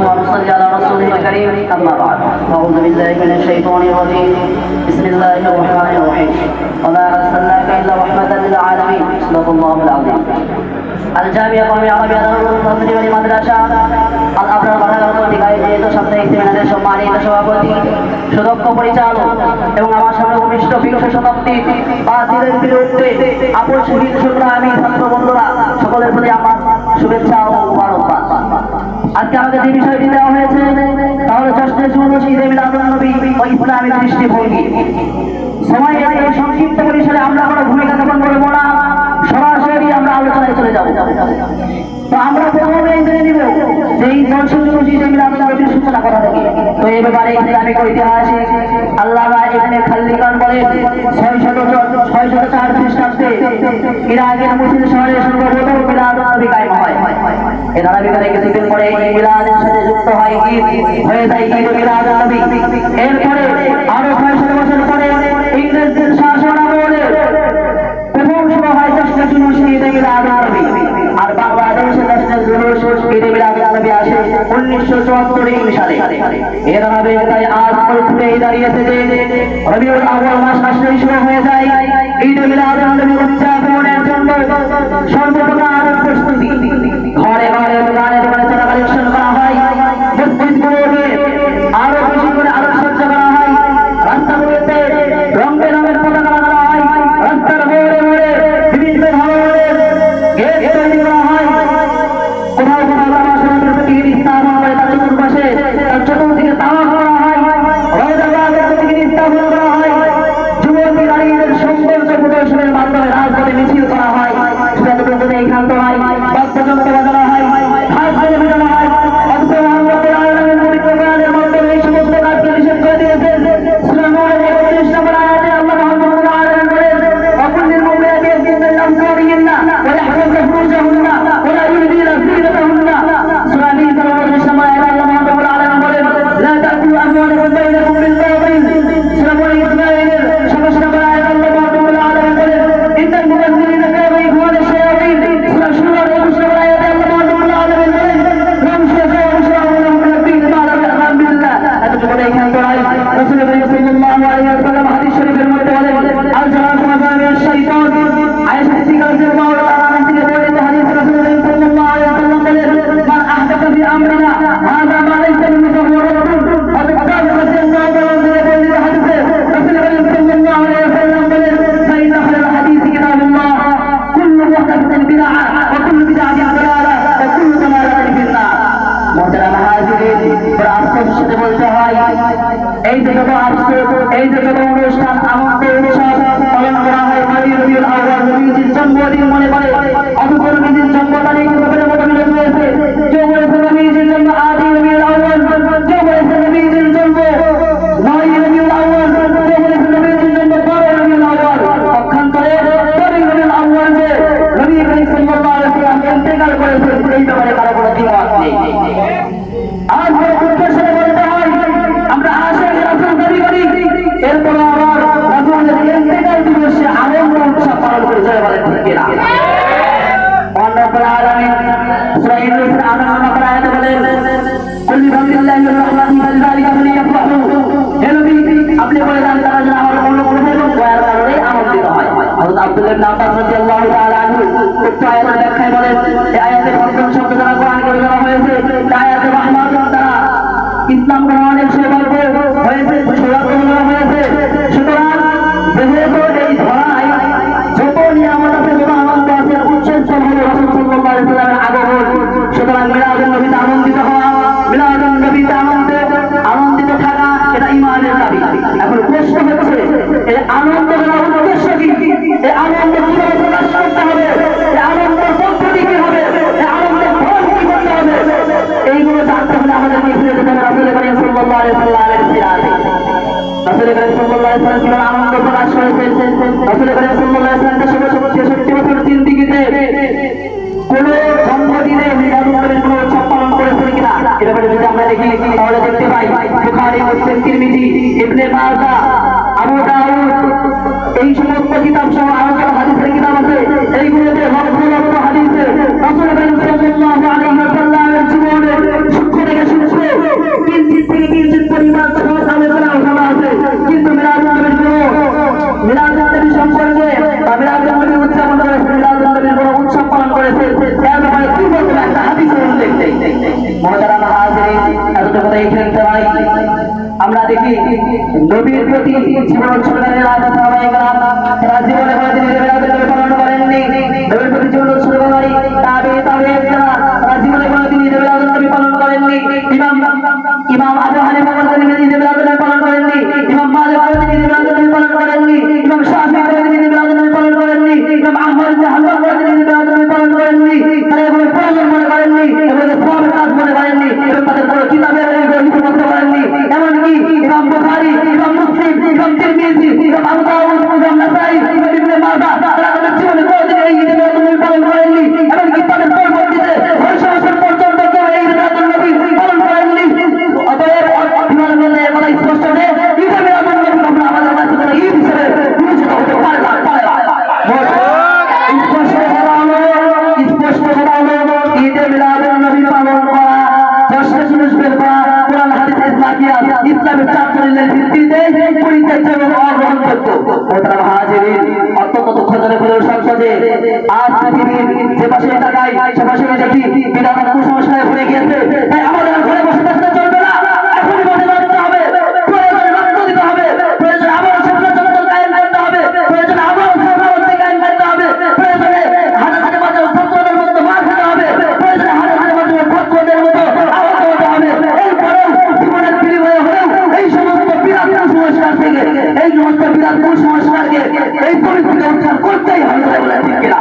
ونصلي على رسوله الكريم أما بعد أعوذ بالله من الشيطان الرجيم بسم الله الرحمن الرحيم وما أرسلناك إلا رحمة للعالمين صدق الله العظيم الجامعة قومي عربية المصري والمدرسة الأبرار বাধাগত বিকায়িত সাপ্তাহিক সেমিনারের সম্মানিত সভাপতি সুদক্ষ পরিচালক এবং আমার সামনে উপবিষ্ট বিংশ শতাব্দী বাতিলের বিরুদ্ধে আপন শহীদ সংগ্রামী ছাত্র বন্ধুরা সকলের প্রতি আমার শুভেচ্ছা ও মোবারকবাদ। আজকে আমাদের যে বিষয়টি দেওয়া হয়েছে তাহলে জশ্নে জুলুস ঈদে মিলাদুন নবী ও ইসলামী দৃষ্টিভঙ্গি। সময়ের এই সংক্ষিপ্ত পরিসরে আমরা কোনো ভূমিকা জ্ঞাপন করবো না, সরাসরি আমরা আলোচনায় চলে যাব। তো আমরা প্রথমে জেনে নিব যে এই জশ্নে জুলুস ঈদে মিলাদুন নবীর সূচনা করা থেকে। তো এই ব্যাপারে ইসলামিক ঐতিহাসিক আল্লামা ইবনে খাললিকান বলেন 604 খ্রিস্টাব্দে ইরাকের মুসলিম শহরে সর্বপ্রথম মিলাদুন নবী কায়েম হয়। এর ধারাবাহিকতায় কিছুদিন পরে এই মিলাদের সাথে যুক্ত হয় ঈদ, হয়ে যায় ঈদ মিলাদুন নবী। এরপরে আরো 600 বছর পরে ইংরেজদের শাসন আমলে প্রথম শুরু হয় জশ্নে জুলুস ঈদে মিলাদুন নবী। আর বাংলাদেশে জশ্নে জুলুস ঈদে মিলাদুন নবী আসে 1974 সালে। এর ধারাবাহিকতায় আজ পরিস্থিতি এই দাঁড়িয়েছে যে রবিউল আউয়াল মাস আসলেই শুরু হয়ে যায় ঈদে মিলাদুন নবী উদযাপনের জন্য সর্বপ্রকার প্রস্তুতি। ঘরে ঘরে দোকানে দোকানে চাঁদা কালেকশন করা হয়, মসজিদগুলোকে আরো বেশি করে আলোকসজ্জা করা হয়, রাস্তাগুলোতে রং বেরঙের পতাকা লাগানো হয়, রাস্তার মোড়ে মোড়ে বিভিন্ন ধরনের গেট তৈরি করা হয়। কোথাও কোথাও তামাশার প্রতিনিধি স্থাপন করে তার চতুর্পাশে তার চতুর্দিকে তামাক করা হয়, রওজাবাগের প্রতিনিধি স্থাপন করা হয়, যুবতী নারীদের সৌন্দর্য প্রদর্শনের মাধ্যমে রাজপথে মিছিল করা হয়। সেটা তো এই খান্ত হয়, বাদ্যযন্ত্র বাজানো হয়, হাত হাতে মেটানো হয়। অথচ মোহাম্মদের আলামিন পবিত্র কোরআনের মাধ্যমে এই সমস্ত কাজকে নিষেধ করে দিয়েছে। সূরা নূরের 31 নম্বর আয়াতে আল্লাহ মুহাম্মদ আলামিন বলেন ওয়াকুল্লিল মুমিনাতি ইয়াগহুদ্দুনা মিন আবসারিহিন্না ওয়া ইয়াহফাযনা ফুরুজাহুন্না ওয়া লা ইউযিনা জিনাতাহুন্না। সূরা নিসা 29 নম্বর আয়াতে আল্লাহ মুহাম্মদ আলামিন বলেন লা তাকুলু আমওয়ালাকুম বাইনাকুম বিল বাতিল। সূরা ইসরাঈলের 27 নম্বর আয়াতে আল্লাহ মুহাম্মদ আলামিন বলেন ইন্নাল মুবাযযিরিনা কানু ইখওয়ানাশ শায়াতিন। সূরা শুরার 21 নম্বর আয়াতে আল্লাহ মুহাম্মদ আলামিন বলেন রাসূল সাল্লাল্লাহু আলাইহি ওয়াসাল্লাম হাদিস শরীফের মধ্যে বলেন আল জালাসু মাযামিউশ শাইতান। আয়েশা সিদ্দিকা রাদিয়াল্লাহু তাআলা থেকে বর্ণিত হাদিস রাসূল সাল্লাল্লাহু আলাইহি ওয়াসাল্লাম বলেন মান আহদাথা ফি আমরিনা হাযা মা লাইসা মিনহু ফাহুয়া রাদ্দুন। অতঃপর রাসূলুল্লাহ থেকে বর্ণিত হাদিসে রাসূল সাল্লাল্লাহু আলাইহি ওয়াসাল্লাম বলেন ফাইন্না খায়রাল হাদিস কিতাবুল্লাহ কুল্লু মুহদাসাতিন বিদআহ ওয়া কুল্লু বিদআতিন দালালাহ ওয়া কুল্লু দালালাতিন ফিন্নার। মুহতারাম হাজিরিন, বড় আফসোসের সাথে বলতে হয় এই যে যত আফসোস, এই যে যত অনুষ্ঠান আনন্দ উৎসব পালন করা হয় মাদি রবিউল আউয়াল নবীজির জন্মদিন মনে করে, অথচ নবীজির জন্ম তারিখ ব্যাপারে মতবিরোধ রয়েছে। কেউ বলেছে নবীজির জন্ম আদি রবিউল আউয়াল, কেউ বলেছে নবীজির জন্ম 9 রবিউল আউয়াল, কেউ বলেছে নবীজির জন্ম 12 রবিউল আউয়াল। পক্ষান্তরে 12 রবিউল আউয়াল যে নবী করিম সাল্লাল্লাহু আলাইহি ওয়াসাল্লাম ইন্তেকাল করেছেন এই ব্যাপারে কারো কোনো দ্বিমত নেই। আজ বড় দুঃখের সাথে বলতে হয় আমরা আশিক রাসূল দাবি করি, এরপর আবার রাসূলের ইন্তেকাল দিবসে আনন্দ উৎসব পালন করে জয় বলেন ঠিক কিনা? রব্বুল আলামিন সূরা ইউনূসের 58 নম্বর আয়াতে বলেন কুল বিফাদলিল্লাহি ওয়া রাহমাতিহি ফাযালিকা ফালইফরাহু। হে নবী আপনি বলে দেন তারা যেন আমার অনুগ্রহ এবং দয়ার কারণে আনন্দিত হয়। হযরত আব্দুল্লাহ ইবনে আব্বাস রাদিয়াল্লাহু তাআলা আনহু উক্ত আয়াতের ব্যাখ্যায় বলেন এই আয়াতের প্রথম শব্দ দ্বারা কোরআন করে দেওয়া হয়েছে আয়াতে রহমাতের দ্বারা ইসলাম গ্রহণের সৌভাগ্য হয়েছে, সৌভাগ্য দেওয়া হয়েছে। সুতরাং যেহেতু এই ধরায় যত নিয়ামত আছে, যত আনন্দ আছে, উচ্চস্থল হল রাসূল সাল্লাল্লাহু আলাইহি ওয়াসাল্লামের আগমন। সুতরাং মিলাদুন নবীতে আনন্দিত হওয়া, মিলাদুন নবীতে আনন্দিত থাকা এটা ঈমানের দাবি। এখন প্রশ্ন হচ্ছে এই আনন্দ করার উদ্দেশ্য কি? এই আনন্দ কিভাবে প্রকাশ করতে হবে? এই আনন্দের পদ্ধতি কি হবে? এই আনন্দের ফল কি করতে হবে? এইগুলো জানতে হলে আমাদেরকে ফিরে যেতে হবে রাসূল করিম সাল্লাল্লাহু আলাইহি ওয়াসাল্লামের সিরাতে। রাসূল করিম সাল্লাল্লাহু আলাইহি ওয়াসাল্লাম কিভাবে আনন্দ প্রকাশ করেছেন? রাসূল করিম সাল্লাল্লাহু আলাইহি ওয়াসাল্লাম 66 বছর জিন্দেগিতে কোন জন্মদিনে মিলাদুন নবীর কোন উৎসব পালন করেছেন কিনা এ ব্যাপারে যদি আমরা দেখি তাহলে দেখতে পাই বুখারী, মুসলিম, তিরমিজি, ইবনে মাজাহ, আবু দাউদ এই সমস্ত কিতাব সহ আরো যে হাদিসের কিতাব আছে এইগুলোতে লক্ষ লক্ষ হাদিসে রাসূল সাল্লাল্লাহু আলাইহি ওয়াসাল্লামের জীবনের সূক্ষ্ম থেকে সূক্ষ্ম নবীর প্রতি জীবন উৎসর্গের তারা জীবনে কোনোদিন ঈদে পালন করেননি। নবীর প্রতি জীবন উৎসর্গকারী তারা জীবনে কোনোদিন ঈদে পালন করেননি। ইমাম আবু হানিফা কোনোদিন ঈদে পালন করেননি। ইমাম মালিক কোনোদিন ঈদে পালন করেননি। ইমাম শাফিঈ কোনোদিন ঈদে পালন করেননি। ইমাম আহমদ বিন হাম্বল কোনোদিন ঈদে পালন করেননি। তারা এগুলো প্রয়োজন মনে করেননি, এগুলো সওয়াবের কাজ মনে করেননি, এবং তাদের কোনো কিতাবের লিপিবদ্ধ করেননি। এমনকি ইমাম বুখারী, ইমাম মুসলিম, ইমাম তিরমিজি, ইমাম আবু দাউদ, ইমাম নাসাঈ, ইমাম ইবনে মাজাহ তারা তাদের জীবনে কোনোদিন এই ঈদে পালন করেননি। এমনকি তাদের পরবর্তীতে 600 বছর পর্যন্ত কেউ এই ঈদে পালন করেননি। অতএব ইমাম বলে কথা স্পষ্ট যে ঈদে মিলাদুন নবী কখনো আমাদের কাছে কোনো ঈদ হিসেবে বিবেচিত হতে পারে না। স্পষ্ট কথা হলো ঈদে মিলাদুন নবী পালন করা ইসলামের চারজনের ভিত্তিতে পরিত্যাজ্য এবং অগ্রহণযোগ্য। অত্যন্ত দুঃখজনক হলেও সংসদে আজ পৃথিবীর যে পাশে তাকাই সে পাশে দেখি বিধান কুসংস্কারে ভরে গিয়েছে। তাই আমাদের ঘরে বসে থাকতে চলবে না, এখনই মাঠে নামতে হবে, প্রয়োজনে রক্ত দিতে হবে, প্রয়োজনে আবার স্বাধীনতা কায়েম করতে হবে, প্রয়োজনে আবার স্বাধীনতা কায়েম করতে হবে, প্রয়োজনে হাতে হাতে মাঝে ছাত্রদের মধ্যে মার খেতে হবে, প্রয়োজনে হাতে হাতে মাঝে ছাত্রদের মতো আহত হতে হবে। এরপরেও জীবনের বিনিময়ে হলেও এই সমস্ত বিরাট কুসংস্কার থেকে এই সমস্ত বিরাট কুসংস্কারকে এই পরিস্থিতি উদ্ধার করতেই হবে বলে ঠিক কিনা?